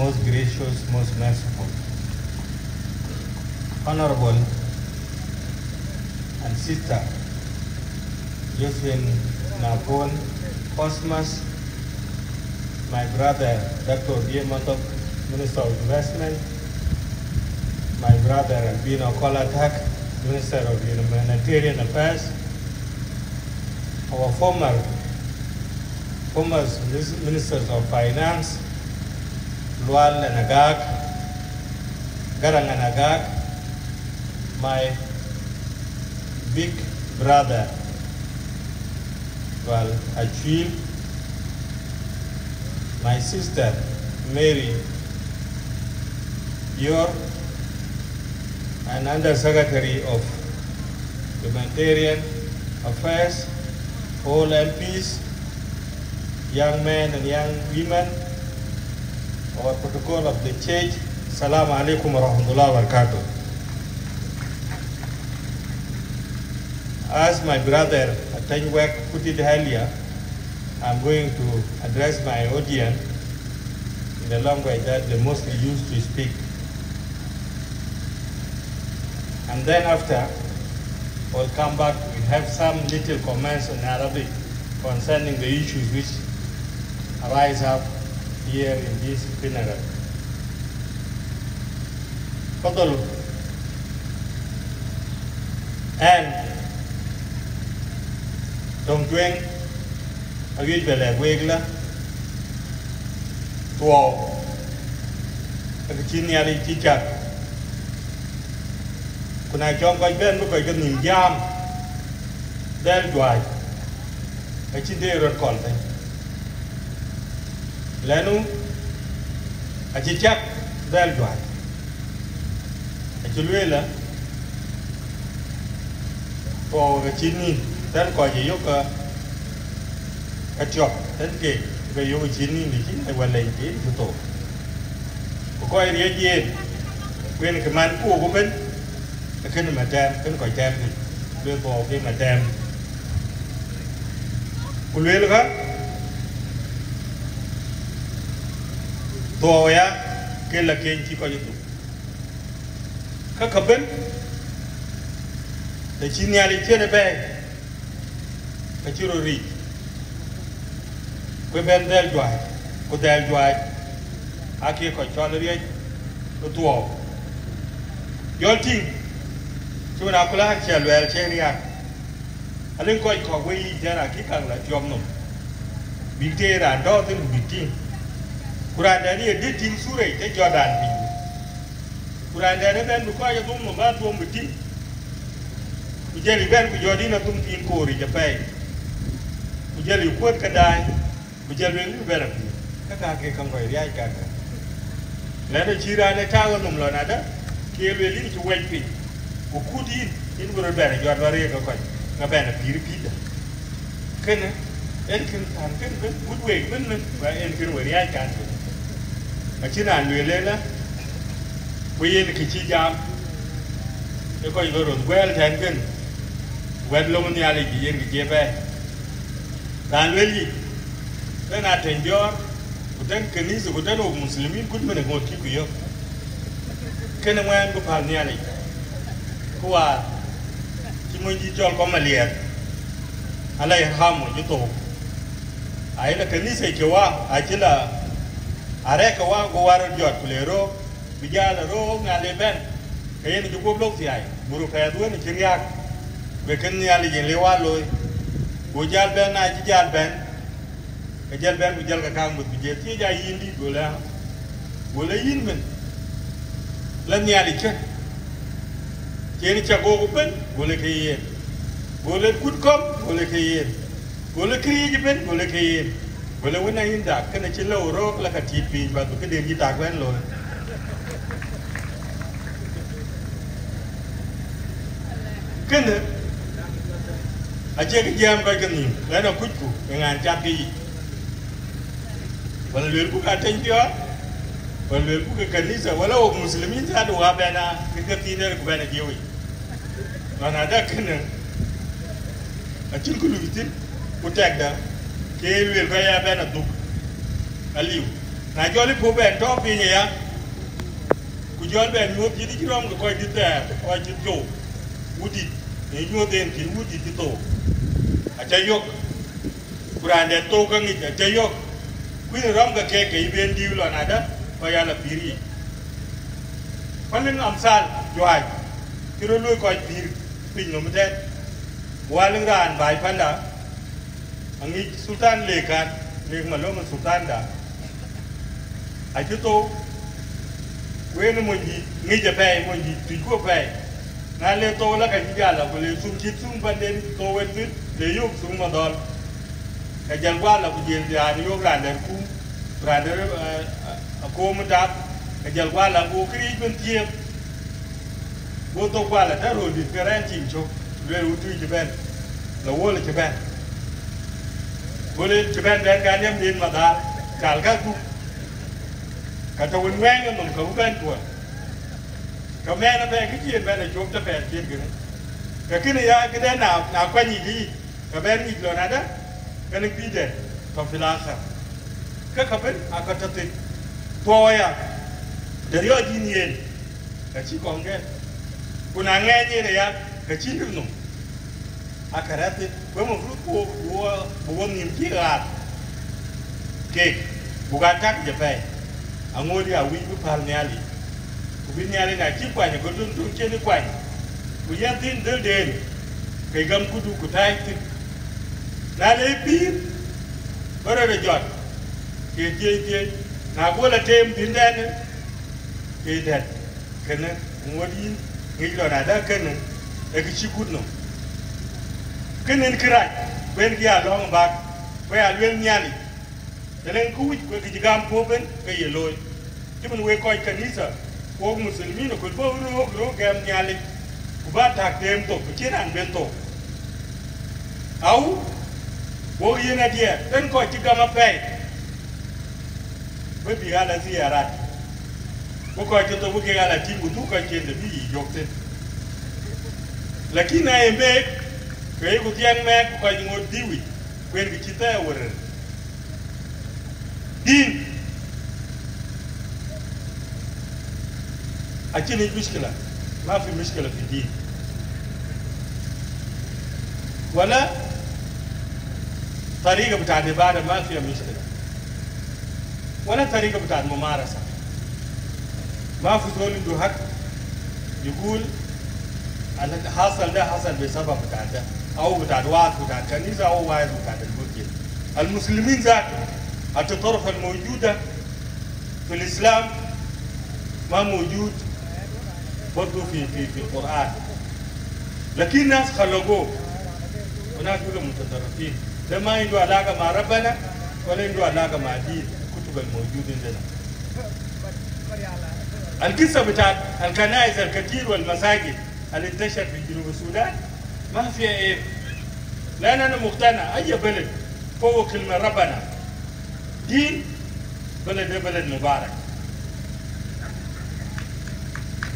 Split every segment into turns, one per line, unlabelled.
most gracious, most merciful, honorable, and sister Josephine Napon Cosmas, my brother Dr. Diamantok, Minister of Investment, my brother Bino Kolatak, Minister of Humanitarian Affairs, our former Ministers of Finance, Lual Nagak, Garanganagak, my big brother, Achil, my sister, Mary, Yor, and Under Secretary of Humanitarian Affairs, all MPs, young men and young women, our protocol of the church. Assalamu alaikum wa rahmatullahi wa barakatuh. As my brother Atanyuwek put it earlier, I'm going to address my audience in the language that they mostly used to speak. And then after, we'll come back, we have some little comments in Arabic concerning the issues which arise up here in this funeral. Fadal. And Dong Tueng, Agui Bele Wegla, Tuo, Agachiniali Tichak, Kuna Jong Koi Ben, look like a Ninjam, Del Dwight, a Chide Rod Conte. Lenu, a Chichak, Del Dwight. A Chuluela, for the Chini, then call you a chop, then cake, where you Chini, the Chin, well laid in to talk. Quite a when command poor woman, a kind of madame, can quite damn it, will for him madame. Pulwelga Toya, Kela Kenchi Koyatu. Kakaben, the Chiniali Chenebe, a churo read. We bend Del Dwight, Del Dwight, Aki Kocholory, to all. Your team, to an Akula, Chelwell, Cheria. I didn't quite call way Jara Kikan like Jomno. Big day and daughter big team. Kurandani a did team Sure, take Jordan. Kurandani then require a woman about one with team. We jelly ben with Jordina Tum Team Kori, Japan. We jelly quote Kadai, we jelly better. Kakaki come by the Aikaka. Let a Chira and a tower Numlonada, kill a little white pig. Who could eat in Gurabana, Jordan. Nabana Piripida. Can Enkin and Ken, good way, women, by Enkin where I can't. Machina and Luella, we in the Kichijam, the Koyro, well, Tankin, well, Lomaniali, in the Jebe. Then will ye? Then I endure, but then Kenis, but then of Muslim, good men go keep you. Can a man go Palniali? Who are Munji Jol Comalier, Alay Ham, you talk. I like a Nisa Kawa, Achilla, Arekawa, Goara Jot, Pulero, Bijala Ro, Naleben, Kayan to go block the eye, Murupadu and Chiriak, Bekaniali in Lewalo, Ujal Ben, Ajal Ben, a Jal Ben with Jalka with Bijatija Yindi, Gula, Gula Yinman. Let me check. Jenny Chago open, will a will it good come, will a will a create, will a will a winner in that can a chillo rock like a TP, but we can get that when low. Can a jack jam by the name, then a good cook, and I'm jumpy. Well, we'll cook at 10 years. Well, we'll cook a canisa, well, Muslims had to have a dinner when a Jewish. Another can a chicken protect them. Kale will buy a banner book. A live. na joli po ben to pinye ya ku jol ben mo ti di rom ko di ta o ji to wudi ni nyo den ki wudi ti to a ta yok kurande to ka ngi ta yok ku ni rom ga ke ke ben di lo na da ko ya la piri paling amsal jo ai kiro lu ko pir pin no mate waling ran bai panda angi sultan lekan lek malo ma sultan da a to we no monji ngi je pe monji tu ko pe na le to la ka ji la ko le sum chit sum banden to we tu le yuk sum ma dol ka jal wa la ku je ya ni yo ran der ku ran der ko mu da ka jal wa la ku kri ben tie bo to wa la da ro di karen tim cho le u tu je ben la wo le je ben bo le je ben den ga nem din ma da kal ka ku ka to wen wen no ka u ben ko ka me na be ki ji ben la chop ta pe ti gi ka kini ya ki de na kwa ni di ka ben ni lo na da ka ni pi de to filasa ka ben aka ta ti to ya de yo di ni en ka chi ko nge kuna nge ni ne ya ka chi no aka ra ti ko mo fru ko wo ni ki ga ke buga tak je pe angodi a wi bu pal ni ali ku bi ni ali na chi kwa ni ko dun dun ke ni kwa ni ku yan tin de de kai gam kudu ku tai tin na le pi bara de jot ke na go la tem tin da ne ke da kana ngodi ngi lo na da kana e ki chi kudno kana kra ben ya lo ba ko ya lwen nyali telen ku ko ki gam po ben ke ye loy ti mun we ko kanisa ko muslimi no ko bo ro gam nyali ku ba ta tem to ku kiran ben to au wo yena dia den ko ti gam pe be bi ala ziyarat ko ko ti to bu ke ala ti bu tu ko ti de bi yokte lakini ayembe ke ku tiang me ko ko ngo diwi kwen ki ti ta wor din أكيد مشكلة ما في مشكلة في الدين ولا طريقة بتاع العبادة ما فيها مشكلة ولا طريقة بتاع الممارسة ما في زول عنده حق يقول حصل ده حصل بسبب بتاع ده أو بتاع الوعد بتاع الكنيسة أو واحد بتاع المسجد المسلمين ذاته التطرف الموجودة في الإسلام ما موجود برضو في القرآن لكن الناس خلقوه وناس يقولوا متطرفين ده ما عنده علاقة مع ربنا ولا عنده علاقة مع دين الكتب الموجودة عندنا القصة بتاعت الكنائس الكثير والمساجد اللي انتشر في جنوب السودان ما فيها ايه لأن أنا مقتنع أي بلد فوق كلمة ربنا دين بلد بلد مبارك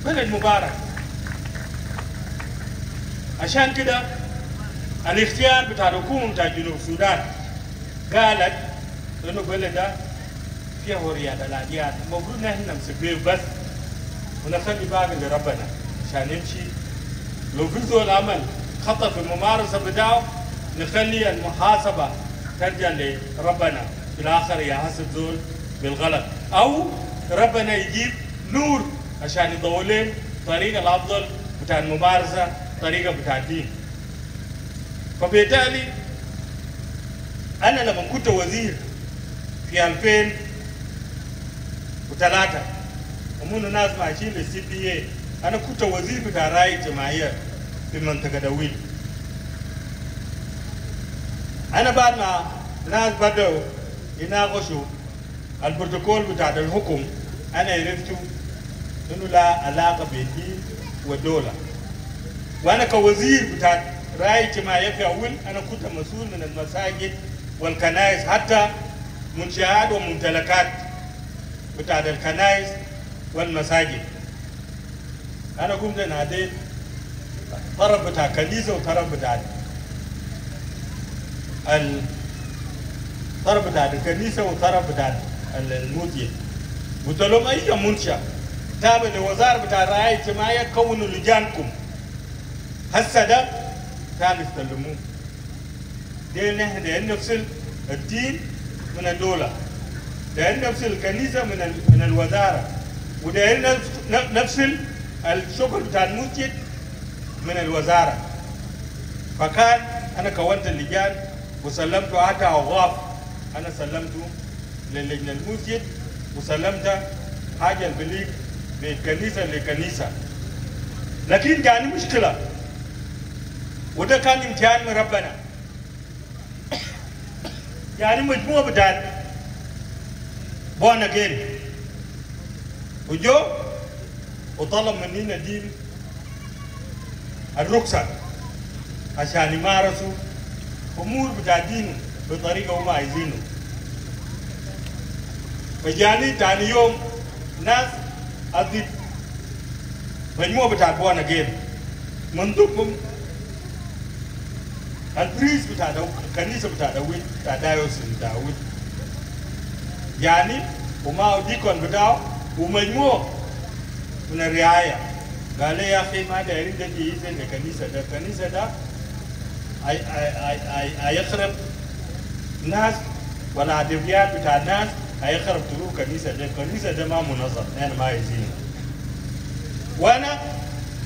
بلد مبارك عشان كده الاختيار بتاع الحكومة بتاع جنوب السودان قالت انه بلد فيه حرية الأديان المفروض نحن نمسك بس ونخلي باقي لربنا عشان نمشي لو في زول عمل خطأ في الممارسة بتاعه نخلي المحاسبة ترجع لربنا في الآخر يحاسب زول بالغلط أو ربنا يجيب نور عشان يضوي لهم طريقة الأفضل بتاع الممارسة طريقة بتاع الدين فبالتالي أنا لما كنت وزير في 2003 ومن الناس ماشيين للسي بي اي أنا كنت وزير بتاع رعاية جماعية في منطقة دويل أنا بعد ما الناس بدأوا يناقشوا البروتوكول بتاع الحكم أنا عرفت إنه لا علاقة بين الدين والدولة وأنا كوزير بتاع رعاية جماعية في أول أنا كنت مسؤول من المساجد والكنائس حتى منشآت وممتلكات بتاع الكنائس والمساجد أنا كنت ناديت طرف بتاع كنيسة وطرف بتاع طرف بتاع الكنيسة وطرف بتاع المدير قلت لهم أي منشأ تابع لوزارة بتاع الرعاية الاجتماعية كونوا لجانكم هسه ده ثالث تلموه ده نحن نفصل الدين من الدولة ده نفصل الكنيسة من الوزارة وده نفصل الشغل بتاع المسجد من الوزارة فكان أنا كونت اللجان وسلمت حتى أوقاف أنا سلمته للجنة المسجد وسلمت حاجة البليغ من كنيسة لكنيسة لكن جاني مشكلة وده كان امتحان من ربنا يعني مجموعة بتاعت born again وجو وطلب مننا دين الرخصة عشان يمارسوا أمور بتاع دينه بطريقة هم عايزينه فجاني تاني يوم ناس أضيف مجموعة بتاع born again من ضمنهم البريس بتاع الكنيسة بتاع داوود بتاع دايوسين داوود يعني وما ديكون بتاعه ومجموعة من الرعاية قال لي يا أخي ما دايرين ده يجيزن الكنيسة ده هيخرب ناس ولا عدويات بتاع الناس هيخرب طرق الكنيسة ده ما منظم أنا ما يزين وأنا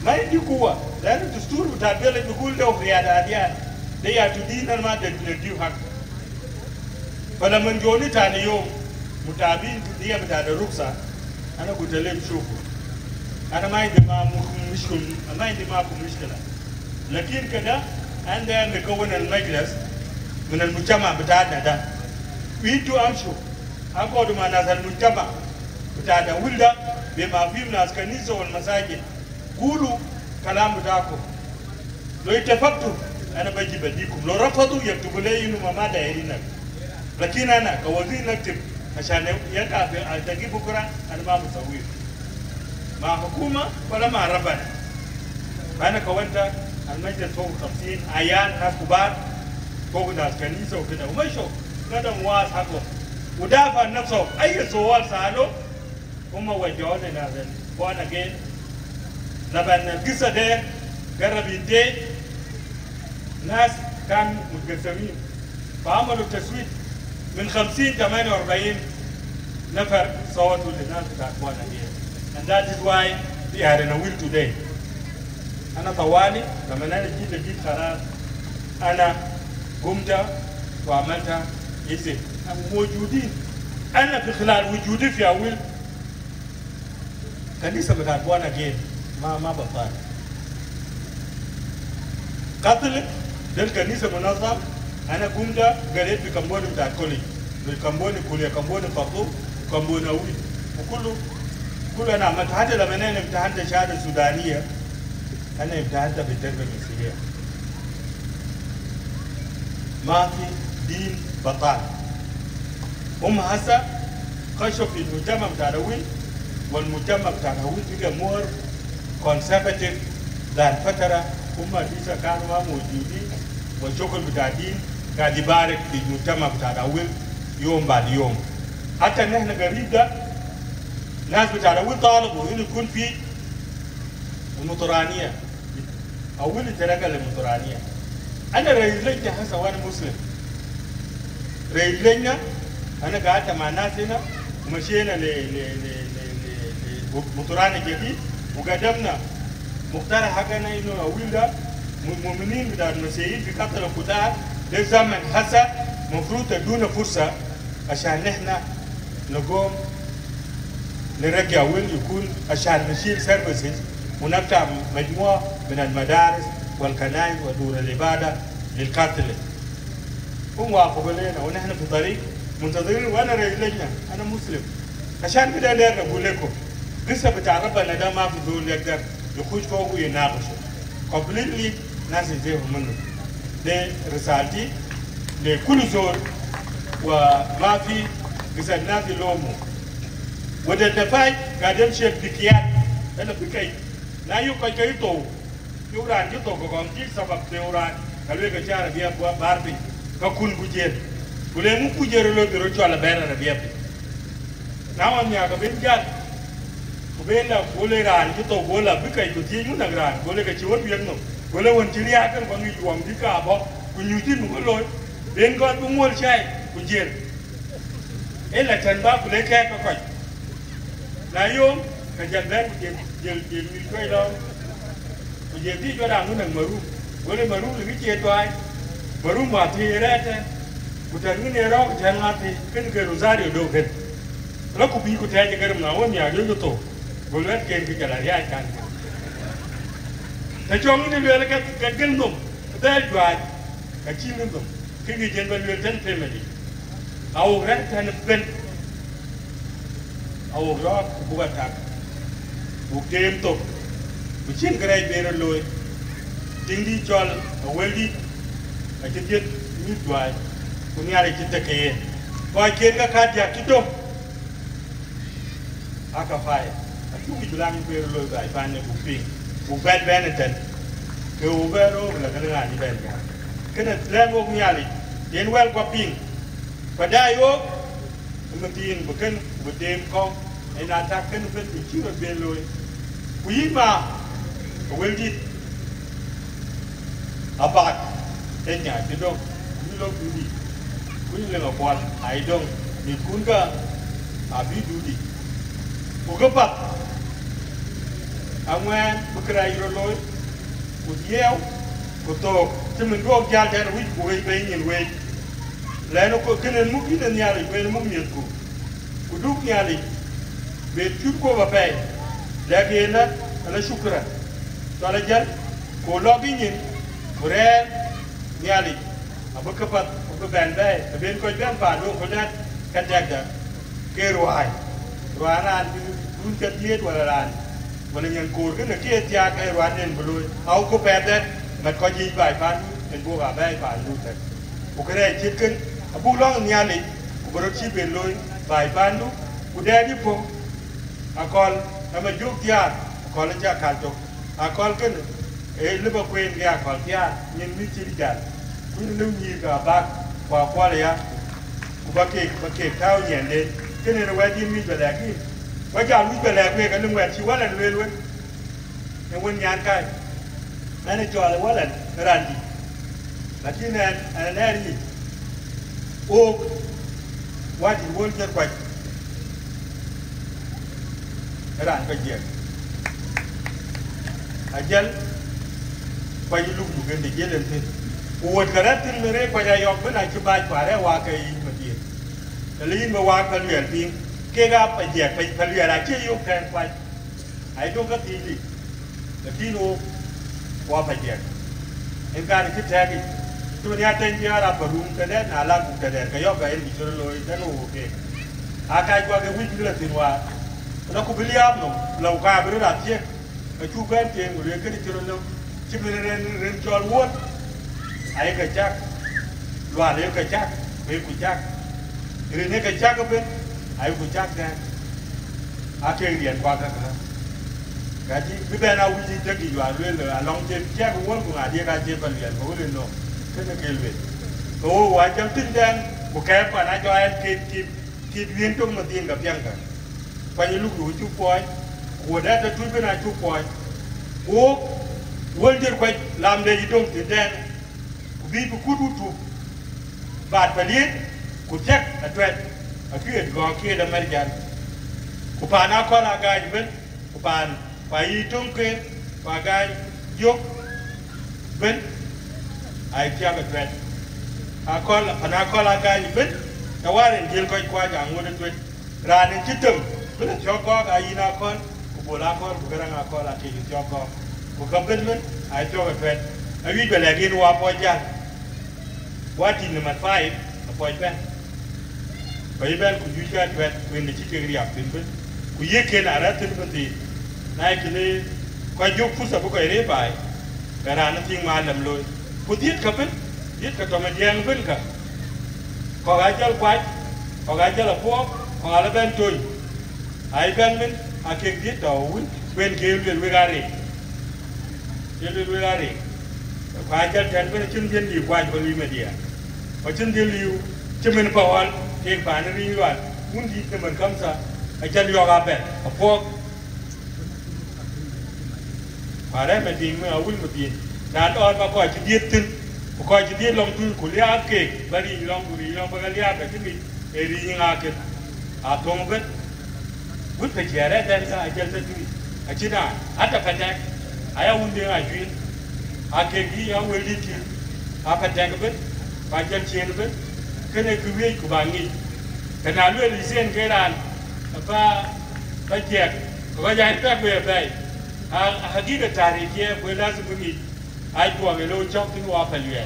ما عندي قوة لأن الدستور بتاع البلد بيقول له قيادة أديان ده يعتدين أنا ما نديه حق فلما جوني تاني يوم متابعين دي بتاع الرخصة أنا قلت لهم شوفوا أنا ما عندي معكم مشكلة لكن كده عندنا نكون المجلس من المجتمع بتاعنا ده وينتوا أمشوا أقعدوا مع ناس المجتمع بتاعنا ولا بما فيه ناس كنيسة والمساجد قولوا كلام بتاعكم لو اتفقتوا أنا بجي بديكم لو رفضوا يكتبوا لي إنه ما دايرينك لكن أنا كوزير نكتب عشان يقع في بكرة أنا ما بسويه مع حكومة ولا مع ربنا أنا كونت المجلس فوق 50 عيان ناس كبار فوق ناس كنيسة وكده ومشوا ندم واس حقهم ودافع عن نفسه أي سؤال سألوا هم وجهوا لنا وأنا جيت لما القصة ده قرب ينتهي ناس كانوا متقسمين فعملوا تسويت من 50 48 نفر صوتوا للناس بتاعت وانا جيت and that is why we are in a will today أنا طوالي لما أنا جيت قرار أنا قمت وعملت اسم موجودين أنا في خلال وجودي في أول كنيسة بتاعت وانا جيت ما بطال قتل دل كنيسة منظم أنا قمت قريت في كمبوني بتاع كوليج بالكمبوني كلية كمبوني خطوب كمبوني أوي كله أنا عملت حتى لما أنا امتحنت الشهادة السودانية أنا امتحنت بالتربية المسيحية ما في دين بطال هم هسه خشوا في المجتمع بتاع الهوية والمجتمع بتاع الهوية بقى مور كونسرفتيف ذات فترة هم لسه كانوا موجودين والشغل بتاع الدين قاعد يبارك في المجتمع بتاع الهوية يوم بعد يوم حتى ان احنا قريب ده ناس بتاع الهوية طالبوا انه يكون في المطرانية اول ترقى للمطرانية انا رئيس لجنة هسه وانا مسلم رئيس لجنة انا قعدت مع ناس هنا ومشينا لمطراني جديد وقدمنا مقترح حقنا انه اول ده المؤمنين بتاع المسيحيين في قتل القتال ده زمن هسه المفروض تدونا فرصه عشان نحن نقوم نرجع وين يكون عشان نشيل سيرفيسز ونفتح مجموعه من المدارس والكنائس ودور العباده للقاتله. هم وافقوا لنا ونحن في طريق منتظرين وانا رئيس لجنه انا مسلم عشان كده نقول لكم لسه بتاع ربنا ده ما في زول يقدر يخش فوق ويناقشه كومبليتلي ناس يزيهم منه. ده رسالتي لكل زول وما في بس الناس يلوموا وده الدفاع قاعد يمشي بكيات انا بكي لا يوكا كيتو يوران كيتو كونجي سبب تيوران قالوا لك جار بيا باربي ككون بوجير ولمو بوجير لو بيرجع على بيرنا بيا น้ำมันยากับเป็นยันกับเป็นแล้วโบเลรานที่โตโบล่ะพิการอยู่ที่นู่นต่างๆโบเลกับชีวิตเพียงหนุ่มโบเลวันที่เรียกกันความมีหวังที่กาบอกคุณอยู่ที่หนุ่มก็เลยเรียนก่อนกูมั่วใช่กูเย็นเอ๊ะหลังจากนั้นกูเลยแค่ก็ค่อยนายโยมกันยันแรกกูเย็นมีช่วยเรากูเย็นที่ช่วยดังนู่นหนึ่งมารู้โบเลมารู้หรือวิจิตรไว้มารู้มาทีแรกเนี่ยกูจะนี่เนี่ยเราจะมาทีขึ้นเกิดรู้ซาเดียวดูกันแล้วกูบีกูแทนจะกระดิ่งหนาวเนี่ยเยอะตัวกูเล่นเกมกูจะละเอียดกันแต่ช่วงนี้เรื่องอะไรกันกันนุ่มได้ด้วยกันชิ้นนุ่มคือกิจกรรมเรื่องเต้นเฟมิลี่เอาเรื่องแทนเป็นเอารอบกูบัดทักกูเกมตัวกูชิ้นกระไรเบรลอยจริงดีจอลเอาเวลี่ไอ้เจ็ดนิดด้วยกูเนี่ยอะไรจิตตะเกียพอเกมก็ขาดจากคิดตัวอากาไฟทุกอย่างเรามีเบรลอยไปฟันเนี่ยบุกปิ้งบุกแบนแบนนั่นคือบุกแบนโอ้แล้วก็เรื่องอะไรแบนกันคือเนี่ยเรื่องพวกนี้อะไรเย็นเวลกว่าปิ้งพอได้โอ้มันตีนบุกขึ้นบุกเต็มเขาไอ้นาทักขึ้นเป็นอีกชื่อเบรลอยผู้หญิงมาเวลดีอาบัดเอ็นอย่างที่ดงมีโลกดูดีคุณเรื่องบอลไอ้ดงมีคุณก็อาบีดูดีกูก็ปัดเอาเงินบุกไรโรลอยกูเยี่ยวกูโตจะมันก็ยาแทนวิ่งกูไปเงินเวทแล้วก็ขึ้นมุกที่นั่นยาเลยเป็นมุกเงินกูดูยาเลยเวทชุดกูมาไปแล้วเงินนั้นอะไรชุกระตอนนั้นกูลอบเงินกูเรียนยาเลยอาบุกปัดบุกแบนได้เป็นคนแบนป่าดูคนนั้นกันแจกเด็กเกลือไอ้ร้านนั้นรุ่นจัดเยี่ยมวันละวันนี้ยังกูก็นึกเกี่ยวยากไอ้ร้านเนี่ยบลูเอากูแปดเด็ดมันก็ยิงไปพันเป็นพวกอาแบะผ่านดูแต่กูก็ได้ชิดขึ้นพวกร้องเนี่ยเลยกูบริชีเป็นเลยไปพันดูกูได้ที่ผมอากรทำมายุกยากอากรเลยจะขาดจบอากรขึ้นลูกบอลเวียนยากขอที่ยากยังไม่ชิดกันกูนึกยีกับบักกว่าเลยอ่ะกูบักเก็บเท้าเหยียดเด่นขึ้นในเวทีมีแบบนี้ว่าจะมีแบบนี้กันนึกว่าชีวะอะไรล้วนๆยังวันยานใกล้นั่นในจอเลยว่าอะไรรันดีแต่ที่นั่นอันนั้นนี่โอ้ว่าที่วนจะไปรันก็เยอะอาจารย์ไปลูกอยู่กันเด็กเยอะเลยปวดกระดับถึงเลยไปยอมเป็นอะไรสบายกว่าได้ว่ากันอีกมาดีแต่ลีนมาว่ากันเหลือพิงเกี่ยกับไปเหยียดไปผลิตอะไรเชื่อยกแทนไปไอ้ตัวก็ทีดีแต่ที่นู้ว่าไปเหยียดเห็นการคิดแท้กี่ตัวนี้เต็มที่อาราบรูมแต่เด่นอาลาบุกแต่เด่นก็ยกไปเห็นดิฉันเลยแต่โอเคอาการกว่าก็วิ่งเลยถึงว่าเราคุยเรียบหนุ่มเรากล้าไปรู้ดัดเชี่ยไปชูแบนเตียงหรือก็ดิฉันเลยชิมเรียนจอลวัดไอ้กระจักล้วนเลี้ยงกระจักเป็นกุจักเรียนนี้กระจักก็เป็นไอ้กุจักเนี่ยอาเชียงเรียนกว่ากันนะกะจีไม่เป็นเอาวิธีจะกี่วันเรื่อยเลยลองเจ็บแค่กูว่ากูหาเดียกันเจ็บไปเรียนกูเรียนโน่ก็จะเกลียดโอ้ว่าจำติ้งแดงกูแค่ปานายจอยคิดเรียนตรงมาตีนกับยังกันไปลูกหนูชุบปอยกูได้จะช่วยเป็นนายชุบปอยโอ้วันเดียวไปลำเดียดตรงตีนแดงกูบีบกูดูถูกบาดไปเลี้ยกูเช็คอัดเวทอัดเกลียดกอเกลียดอเมริกันกูผ่านอาคอลากายเป็นกูผ่านไปตรงเกลียดปากายยกเป็นไอ้เจ้าอัดเวทอาคอลผ่านอาคอลากายเป็นแต่ว่าเรื่องเดียวก็กว่าอย่างงูนั่นเป็นร้านนี้คิดถึงเป็นช็อกก็ไอ้นาคอนกูโบราณคอนกูกำลังอาคอลาที่ช็อกก็กูกำเป็นไอ้เจ้าอัดเวทไอ้วิบเบลกินว่าพอจังว่าที่นี่มันไฟพอยเป็นไปเป็นคุณยูจะเวทเป็นในที่เรียบเป็นเป็นคุณยิ่งเขียนอะไรถึงเป็นที่นายคิดเลยก็ยกผู้สาวก็เรียบไปแต่ร้านนั้นทิ้งมาลำลอยผู้ยึดกับเป็นยึดกับตัวมันยังเป็นกับขอการเจ้าควายขอการเจ้าละพวกขออะไรเป็นจุยไอ้เป็นมันอาเก่งยึดต่อวิ่งเป็นเกลียวเวลาเร่เกลียวเวลาเร่ขอการเจ้าแทนเป็นชิ้นเดียวดีกว่าคนลีเมียพอชิ้นเดียวจะเป็นพอวันเก่งป่านนี้ว่ามุนดีจะเหมือนคำสั่ง ai chân yo ga ben a po pare me ding me awul me din dan on ma ko chi diet tin ko chi diet long tu ku lia ke bari long buri long ba lia ba tin e ri nga ke a tong bet gut pe jere dan sa a jel ta tu a chi da ata pa tak aya un de a ju a ke gi ya we li ti a pa tak bet ba jel chen bet ke ne ku we ku ba ngi kana lu li sen ke ran ba je ko ja ta be be hakika tarihi we lazim ngi ai ko ngelo chok tin wa palue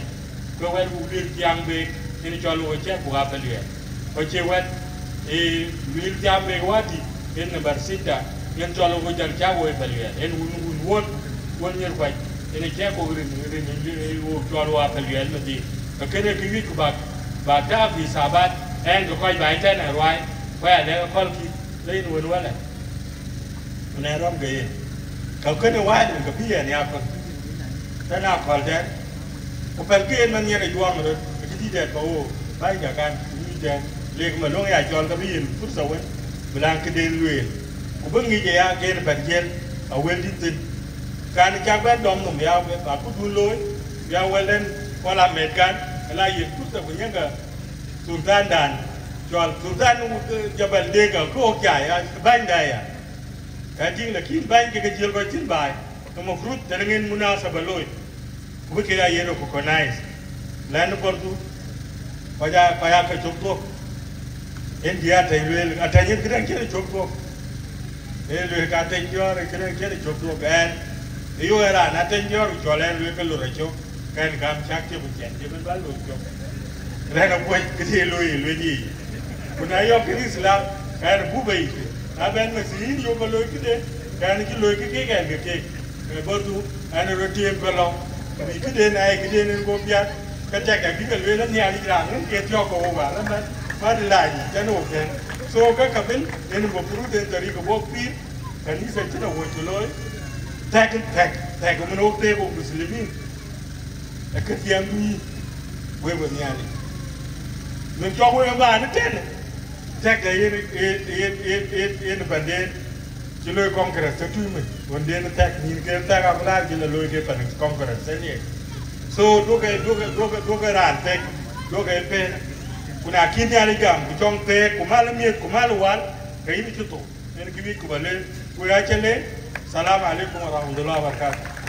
ko wer u lir tiang be ni cholo che bu ga palue ko che wet e lir tiang be wati en number 6 en cholo go jar cha wo palue en won nyer kwai en che ko ri wo cholo wa palue ma di ko kene ki wi ku ba da bi sabat en ko kai bai ta na roi wa le ko ki le nu wala na rom geเขาขึ้นว่าหนึ่งกับพี่เนี่ยคนแต่หน้าคอลแดนผมเป็นเกณฑ์มันเนี่ยในยวงเลยที่เด็ดเขาไปจากการที่เด็ดเรียกมาล่วงใหญ่จอนกับพี่พุทธสวัสดิ์เวลาคือเดินลุยผมเพิ่งมีเจ้าเกณฑ์เป็นเกณฑ์เอาเวลที่ติดการจากแวดล้อมหนุ่มยาวแบบพุทธดูลอยยาวเวลเล่นพอละเมตกันอะไรอย่างพุทธสวัสดิ์ยังกับสุลต่านด่านจอนสุลต่านนู่นจะเป็นเด็กกับโคกใหญ่บ้านใหญ่Kajing nak kin bain ke kecil kecil bain, kamu fruit dengan munasabah loy. Kubi kira yero kokonais. Lain perlu, paya ke cokok. India tailwel, atanya kira kira cokok. Loy kata injor kira kira cokok kan. Iyo era nata injor jualan loy kalau racok kan kam cak je bukan, je berbal loy cok. Lain apa kecil loy ni. Punayo kiri Islam kan bubai. Aben mesin yo ko loy kide kan ki loy ki ke ke bodu ana rotim ko long ki kide na kide nen ko pya ka ta ka ki loy la nya li ra ngen ke tyo ko wa la ma de la ji ta no ke so ka ka ben nen bo puru de tari ko bo pi kan ni se tna wo to loy tak ko mo te ko muslimin ka tiam ni we bo nya li men jo ko ba na ten Cek dari ini banding, kalau kongres itu cuma, banding cek ni kita tak apa lagi kalau kita pada kongres ini. So dua rantai, dua pen, kuna kini ada jam, kucing pe, kumaluan, kayak ini cukup. Ini kita kembali, kita cile. Assalamualaikum warahmatullahi wabarakatuh.